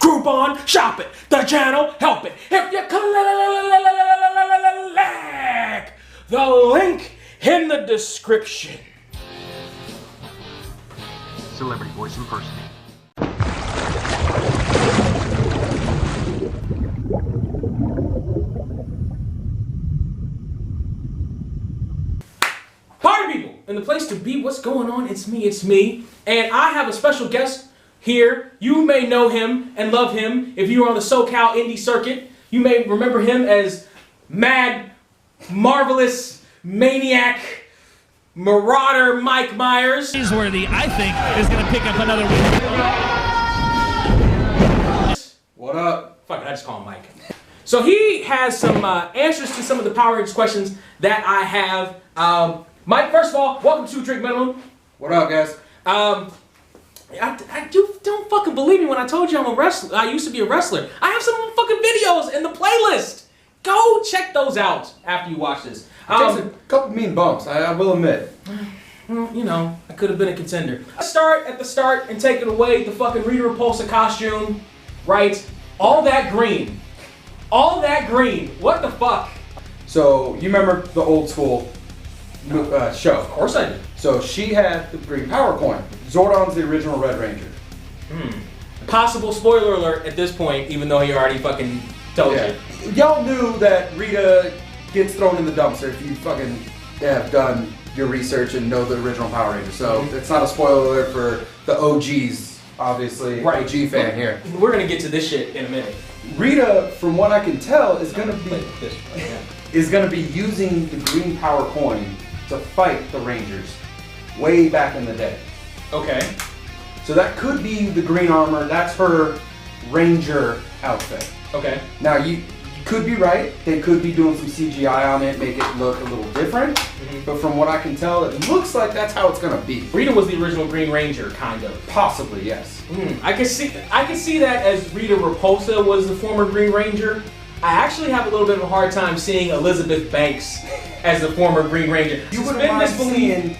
Groupon, shop it. The channel, help it. If you click the link in the description. Celebrity voice impersonator. Party people, and the place to be. What's going on? It's me. And I have a special guest here. You may know him and love him if you are on the SoCal indie circuit. You may remember him as Mad, Marvelous, Maniac, Marauder Mike Meyers. Worthy, I think, is going to pick up another win. What up? Fuck it, I just call him Mike. So he has some answers to some of the Power Rangers questions that I have. Mike, first of all, welcome to Drink Minimum. What up, guys? You don't fucking believe me when I told you I'm a wrestler. I used to be a wrestler. I have some fucking videos in the playlist. Go check those out after you watch this. Takes a couple mean bumps, I will admit. Well, you know, I could have been a contender. Let's start at the start and take it away. The fucking Rita Repulsa costume, right? All that green. All that green. What the fuck? So, you remember the old school show? Of course I do. So, she had the green power coin. Zordon's the original Red Ranger. Possible spoiler alert at this point, even though he already fucking told you. Y'all knew that Rita gets thrown in the dumpster if you fucking have done your research and know the original Power Ranger. So, it's not a spoiler alert for the OGs, obviously. Right. OG fan here. We're gonna get to this shit in a minute. Rita, from what I can tell, is gonna be using the green power coin to fight the Rangers way back in the day. Okay. So that could be the green armor. That's her Ranger outfit. Okay. Now you could be right. They could be doing some CGI on it, make it look a little different. But from what I can tell, it looks like that's how it's gonna be. Rita was the original Green Ranger, kind of. Possibly, yes. I can see that as Rita Repulsa was the former Green Ranger. I actually have a little bit of a hard time seeing Elizabeth Banks as the former Green Ranger. You wouldn't mind seeing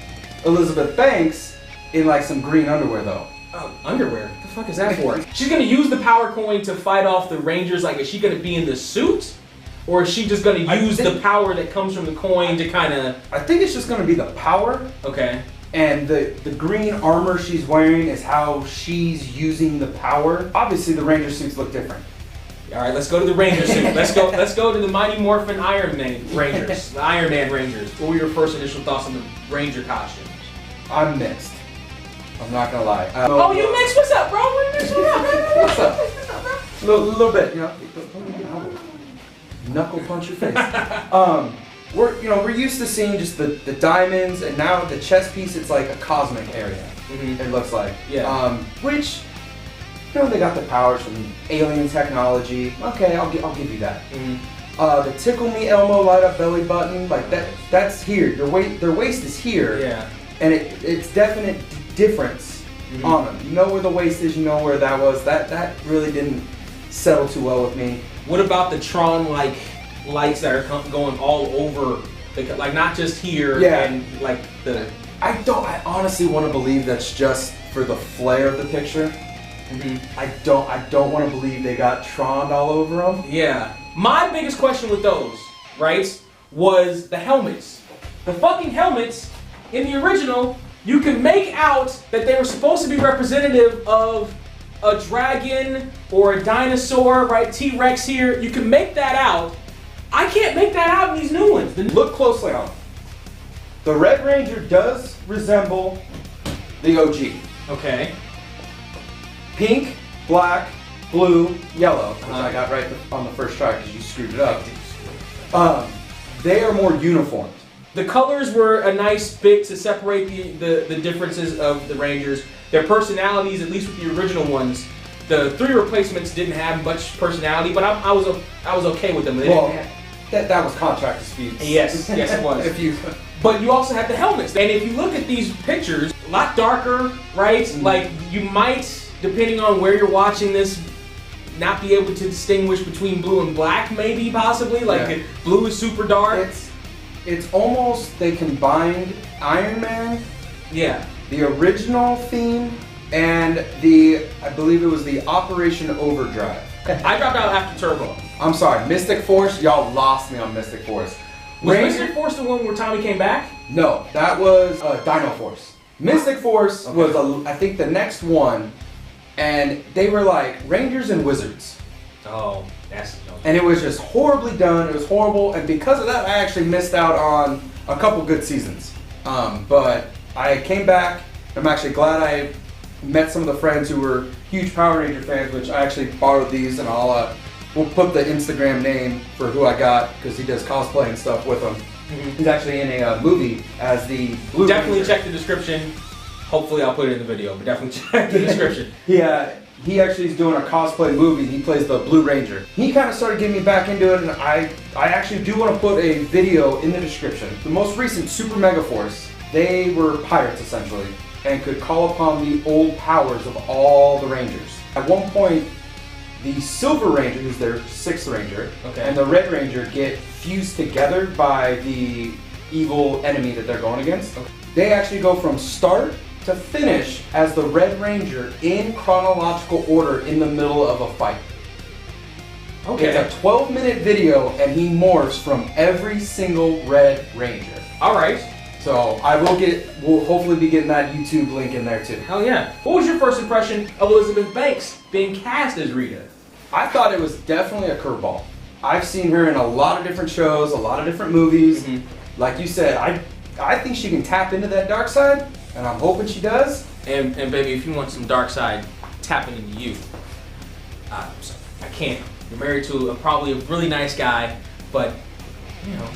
Elizabeth Banks in like some green underwear, though. Oh, underwear? What the fuck is that for? She's gonna use the power coin to fight off the Rangers. Like, is she gonna be in the suit? Or is she just gonna use the power that comes from the coin to kind of... I think it's just gonna be the power. Okay. And the green armor she's wearing is how she's using the power. Obviously, the Ranger suits look different. All right, let's go to the Ranger suit. Let's go to the Mighty Morphin Iron Man Rangers. The Iron Man Rangers. What were your first initial thoughts on the Ranger costumes? I'm mixed. I'm not gonna lie. Oh, you mixed? What's up, bro? What you mixed? What's up? A little bit, you know. Knuckle punch your face. We're used to seeing just the diamonds, and now the chest piece, it's like a cosmic area. It looks like. Yeah. Which, they got the powers from alien technology. Okay, I'll give you that. The tickle me Elmo light up belly button, like that's here. Their waist is here. Yeah. And it's definite difference on them. You know where the waist is, you know where that was. That really didn't settle too well with me. What about the Tron-like lights that are going all over, like not just here and like the... I honestly want to believe that's just for the flair of the picture. I don't want to believe they got Tron all over them. Yeah. My biggest question with those, right, was the helmets. The fucking helmets in the original, you can make out that they were supposed to be representative of a dragon or a dinosaur, right? T-Rex here. You can make that out. I can't make that out in these new ones. Look closely on them. The Red Ranger does resemble the OG. Okay. Pink, black, blue, yellow, which I got right on the first try because you screwed it up. They are more uniformed. The colors were a nice bit to separate the differences of the Rangers. Their personalities, at least with the original ones, the three replacements didn't have much personality, but I was okay with them. That was contract disputes. Yes, it was. But you also have the helmets, and if you look at these pictures, a lot darker, right? Like you might, depending on where you're watching this, not be able to distinguish between blue and black, maybe, possibly. Like blue is super dark. It's almost, they combined Iron Man, the original theme, and I believe it was the Operation Overdrive. I dropped out after Turbo. I'm sorry, Mystic Force. Y'all lost me on Mystic Force. Was Mystic Force the one where Tommy came back? No, that was Dino Force. Mystic Force was, I think, the next one, and they were like Rangers and Wizards. Oh, that's... And it was just horribly done. It was horrible, and because of that, I actually missed out on a couple good seasons. But I came back. I'm actually glad I met some of the friends who were huge Power Ranger fans, which I actually borrowed these, and we'll put the Instagram name for who I got, because he does cosplay and stuff with them. He's actually in a movie as the Blue Definitely Ranger. check the description. Hopefully I'll put it in the video, but definitely check the description. He actually is doing a cosplay movie. He plays the Blue Ranger. He kind of started getting me back into it, and I actually do want to put a video in the description. The most recent Super Mega Force, they were pirates essentially, and could call upon the old powers of all the Rangers. At one point, the Silver Ranger, who's their 6th Ranger, and the Red Ranger get fused together by the evil enemy that they're going against. They actually go from start to finish as the Red Ranger in chronological order in the middle of a fight. It's a 12-minute video, and he morphs from every single Red Ranger. All right. So we'll hopefully be getting that YouTube link in there too. Hell yeah. What was your first impression of Elizabeth Banks being cast as Rita? I thought it was definitely a curveball. I've seen her in a lot of different shows, a lot of different movies. Like you said, I think she can tap into that dark side, and I'm hoping she does. And baby, if you want some dark side tapping into you, I can't. You're married to probably a really nice guy, but you know,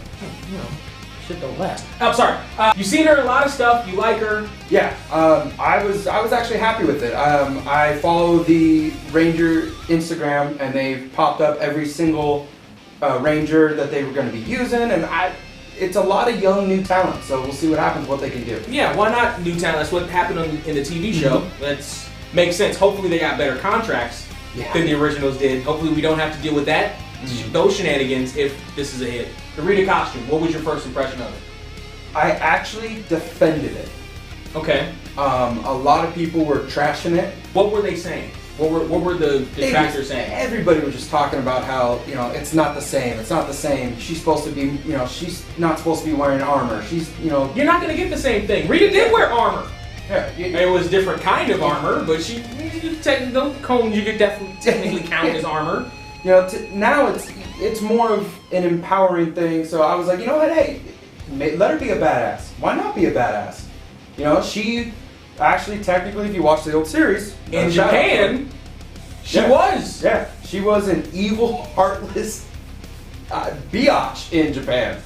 shit don't last. I'm sorry. You've seen her in a lot of stuff. You like her. Yeah. I was actually happy with it. I follow the Ranger Instagram, and they've popped up every single Ranger that they were going to be using, and it's a lot of young new talent. So we'll see what happens, what they can do. Yeah. Why not new talent? That's what happened in the TV show. That makes sense. Hopefully they got better contracts than the originals did. Hopefully we don't have to deal with that. Those shenanigans if this is a hit. The Rita costume, what was your first impression of it? I actually defended it. Okay. A lot of people were trashing it. What were they saying? What were the detractors saying? Everybody was just talking about how, it's not the same. It's not the same. She's supposed to be, she's not supposed to be wearing armor. She's, You're not going to get the same thing. Rita did wear armor. Yeah, it was different kind of armor, but those cones you could definitely technically count as armor. Now it's more of an empowering thing. So I was like, you know what, hey, let her be a badass. Why not be a badass? She actually, technically, if you watch the old series, in Japan, she was. Yeah, she was an evil, heartless biatch in Japan.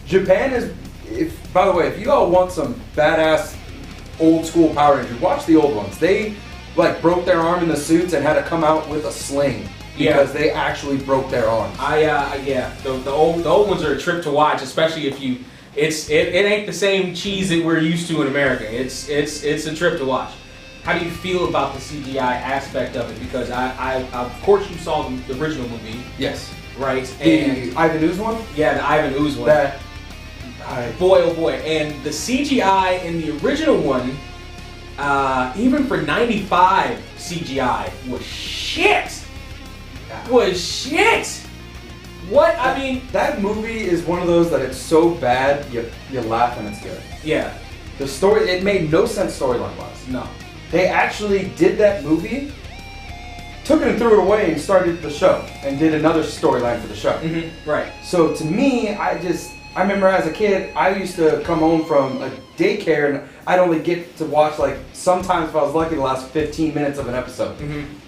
Japan is, by the way, if you all want some badass old school Power Rangers, watch the old ones. They broke their arm in the suits and had to come out with a sling. Because they actually broke their arms. The old ones are a trip to watch, especially if you. It ain't the same cheese that we're used to in America. It's a trip to watch. How do you feel about the CGI aspect of it? Because I of course you saw the original movie. Yes. Right. The Ivan Ooze one. Yeah, the Ivan Ooze one. Boy, oh boy, and the CGI in the original one, even for '95 CGI was shit. What? I mean, that movie is one of those that it's so bad you laugh and it's good. Yeah. The story, it made no sense storyline wise. No. They actually did that movie, took it and threw it away and started the show and did another storyline for the show. Right. So to me, I remember as a kid, I used to come home from a daycare and I'd only get to watch sometimes if I was lucky the last 15 minutes of an episode.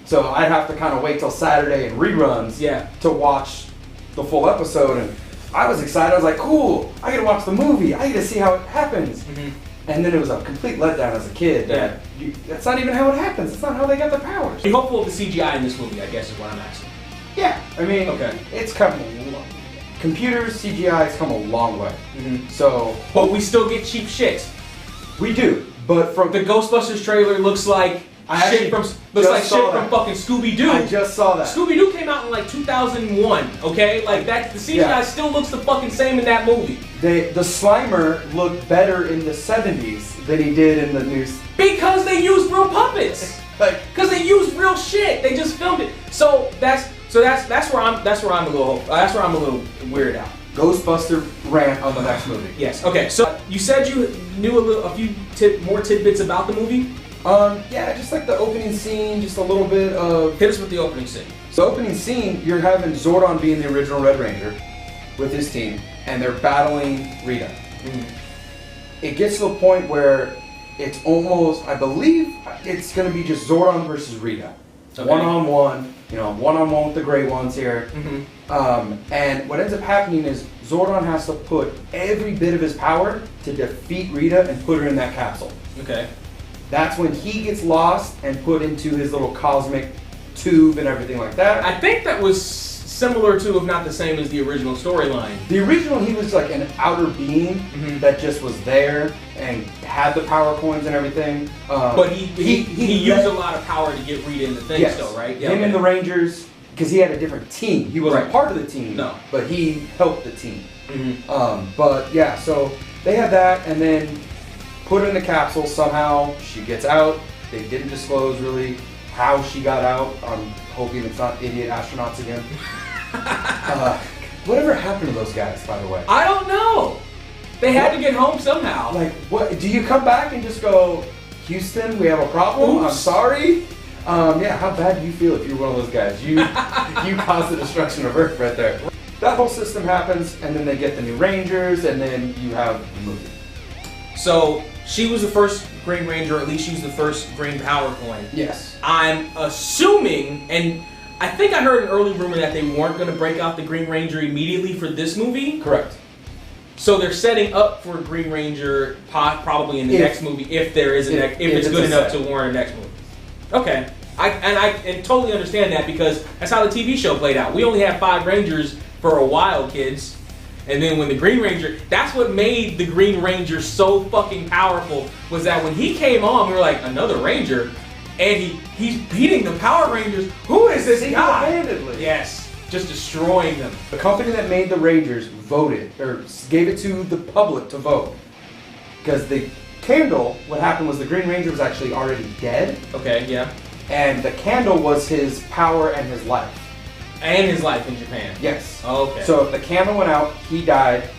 So I'd have to kind of wait till Saturday and reruns to watch the full episode, and I was excited. I was like, cool, I get to watch the movie. I get to see how it happens. And then it was a complete letdown as a kid. That's not even how it happens. It's not how they got their powers. Be hopeful of the CGI in this movie, I guess is what I'm asking. Yeah, I mean, it's come a long. Computers, CGI has come a long way. But we still get cheap shit. We do, but from the Ghostbusters trailer looks like shit from looks like shit from fucking Scooby-Doo. I just saw that. Scooby-Doo came out in like 2001. Okay, like that. The CGI still looks the fucking same in that movie. The Slimer looked better in the 70s than he did in the new. Because they used real puppets. Because they used real shit. They just filmed it. So that's where I'm a little weirded out. Ghostbuster rant on the next movie. Yes. Okay. So you said you knew a few more tidbits about the movie. Yeah, just like the opening scene, just a little bit of. Hit us with the opening scene. So opening scene, you're having Zordon being the original Red Ranger with his team, and they're battling Rita. It gets to the point where it's almost, I believe, it's going to be just Zordon versus Rita. Okay. One-on-one, one-on-one with the gray ones here. And what ends up happening is Zordon has to put every bit of his power to defeat Rita and put her in that capsule. Okay. That's when he gets lost and put into his little cosmic tube and everything like that. I think that was similar to, if not the same as the original storyline. The original, he was like an outer being that just was there and had the power coins and everything. But he used a lot of power to get Rita in the thing still, right? Yeah, him and the Rangers, because he had a different team. He wasn't part of the team, but he helped the team. But yeah, so they had that, and then put her in the capsule. Somehow she gets out. They didn't disclose really how she got out. I'm hoping it's not idiot astronauts again. Whatever happened to those guys, by the way? I don't know. They had to get home somehow. Like, what? Do you come back and just go, Houston, we have a problem? Oops. I'm sorry. Yeah, how bad do you feel if you're one of those guys? You caused the destruction of Earth right there. That whole system happens, and then they get the new Rangers, and then you have the movie. So she was the first Green Ranger, or at least she was the first Green Power Coin. Yes. I'm assuming, and I think I heard an early rumor that they weren't going to break out the Green Ranger immediately for this movie. Correct. So they're setting up for Green Ranger probably in the next movie, if there is if it's good enough to warrant a next movie. Okay. I totally understand that, because that's how the TV show played out. We only had 5 Rangers for a while, kids. And then when the Green Ranger, that's what made the Green Ranger so fucking powerful, was that when he came on, we were like, another Ranger? And he's beating the Power Rangers. Who is this guy? Single-handedly. Yes, just destroying them. The company that made the Rangers voted, or gave it to the public to vote. Because the candle, what happened was the Green Ranger was actually already dead. Okay, yeah. And the candle was his power and his life. And his life in Japan. Yes. Okay. So if the candle went out, he died,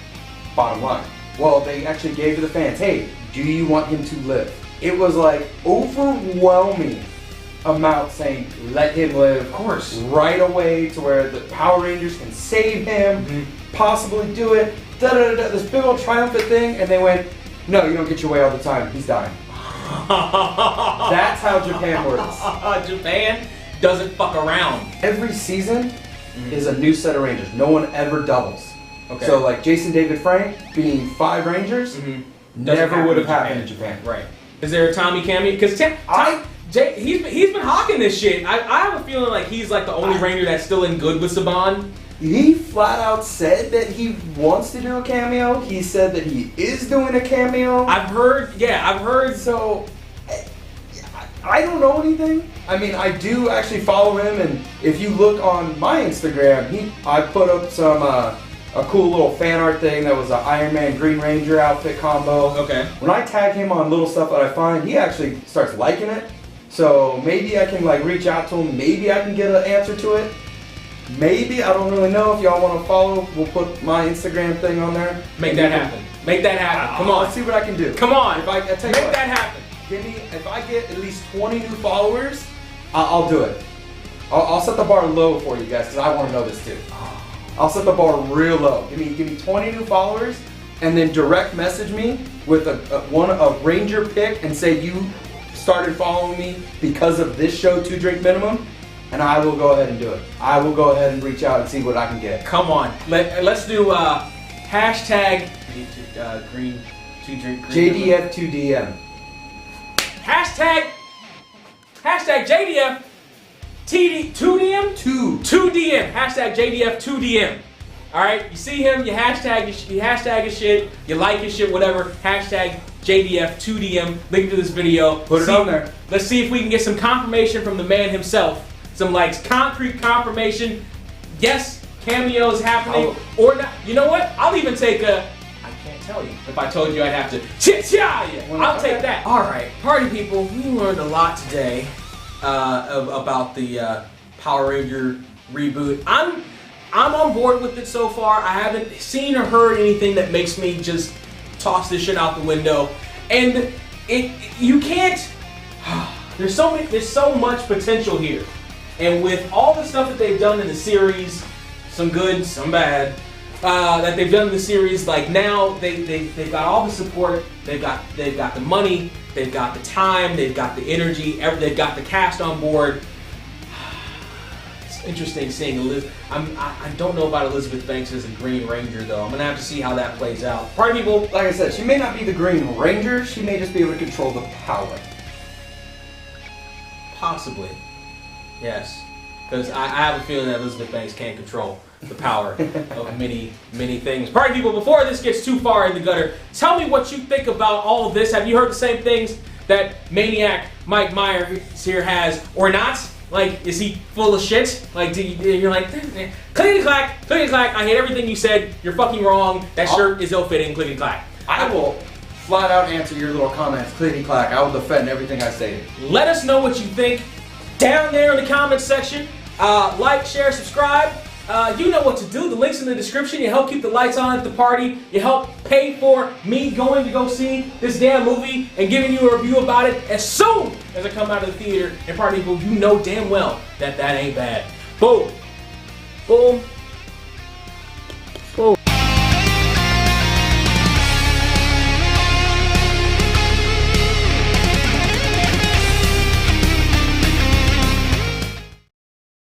bottom line. Well, they actually gave to the fans, hey, do you want him to live? It was like overwhelming amount saying, let him live. Of course. Right away, to where the Power Rangers can save him, possibly do it, this big old triumphant thing, and they went, no, you don't get your way all the time, he's dying. That's how Japan works. Japan doesn't fuck around. Every season is a new set of Rangers. No one ever doubles. Okay. So like Jason David Frank being 5 Rangers, never would have happened in Japan. Right. Is there a Tommy cameo? Because he's been hawking this shit. I have a feeling like he's like the only Ranger that's still in good with Saban. He flat out said that he wants to do a cameo. He said that he is doing a cameo. I've heard. So I don't know anything. I mean, I do actually follow him, and if you look on my Instagram, I put up some a cool little fan art thing that was an Iron Man Green Ranger outfit combo. Okay. When I tag him on little stuff that I find, he actually starts liking it. So maybe I can like reach out to him. Maybe I can get an answer to it. Maybe, I don't really know. If y'all want to follow, we'll put my Instagram thing on there. Make that happen. Make that happen. Come on. Let's see what I can do. Come on. If I tell you make what, that happen. If I get at least 20 new followers, I'll do it. I'll set the bar low for you guys, because I want to know this too. I'll set the bar real low. Give me 20 new followers, and then direct message me with a Ranger pick and say you started following me because of this show, 2 Drink Minimum, and I will go ahead and do it. I will go ahead and reach out and see what I can get. Come on. Let's do hashtag green 2 Drink JDF2DM. Hashtag JDF 2DM? 2DM. Hashtag JDF2DM. Alright? You see him, you hashtag his shit, you like his shit, whatever. Hashtag JDF2DM, link to this video. Put it on there. Let's see if we can get some confirmation from the man himself. Some like concrete confirmation. Yes, cameo is happening or not. You know what? I'll even take a. I can't tell you. If I told you, I'd have to. I'll take that. All right, party people. We learned a lot today about the Power Ranger reboot. I'm on board with it so far. I haven't seen or heard anything that makes me just toss this shit out the window. And you can't. There's so much potential here. And with all the stuff that they've done in the series, some good, some bad, that they've done in the series, like now they've got all the support, they've got the money, they've got the time, they've got the energy, they've got the cast on board. It's interesting seeing Elizabeth. I don't know about Elizabeth Banks as a Green Ranger though. I'm gonna have to see how that plays out. Party people, Like I said, she may not be the Green Ranger. She may just be able to control the power. possibly. Yes, because I have a feeling that Elizabeth Banks can't control the power of many, many things. Party people, before this gets too far in the gutter, tell me what you think about all of this. Have you heard the same things that Maniac Mike Meyers here has, or not? Like, is he full of shit? Like, you're like, clickety clack, I hate everything you said, you're fucking wrong, that shirt is ill-fitting, clickety clack. I will flat out answer your little comments, clickety clack. I will defend everything I say. Let us know what you think down there in the comments section. Like, share, subscribe. You know what to do. The link's in the description. You help keep the lights on at the party. You help pay for me going to go see this damn movie and giving you a review about it as soon as I come out of the theater. And party people, you know damn well that ain't bad. Boom. Boom. Boom.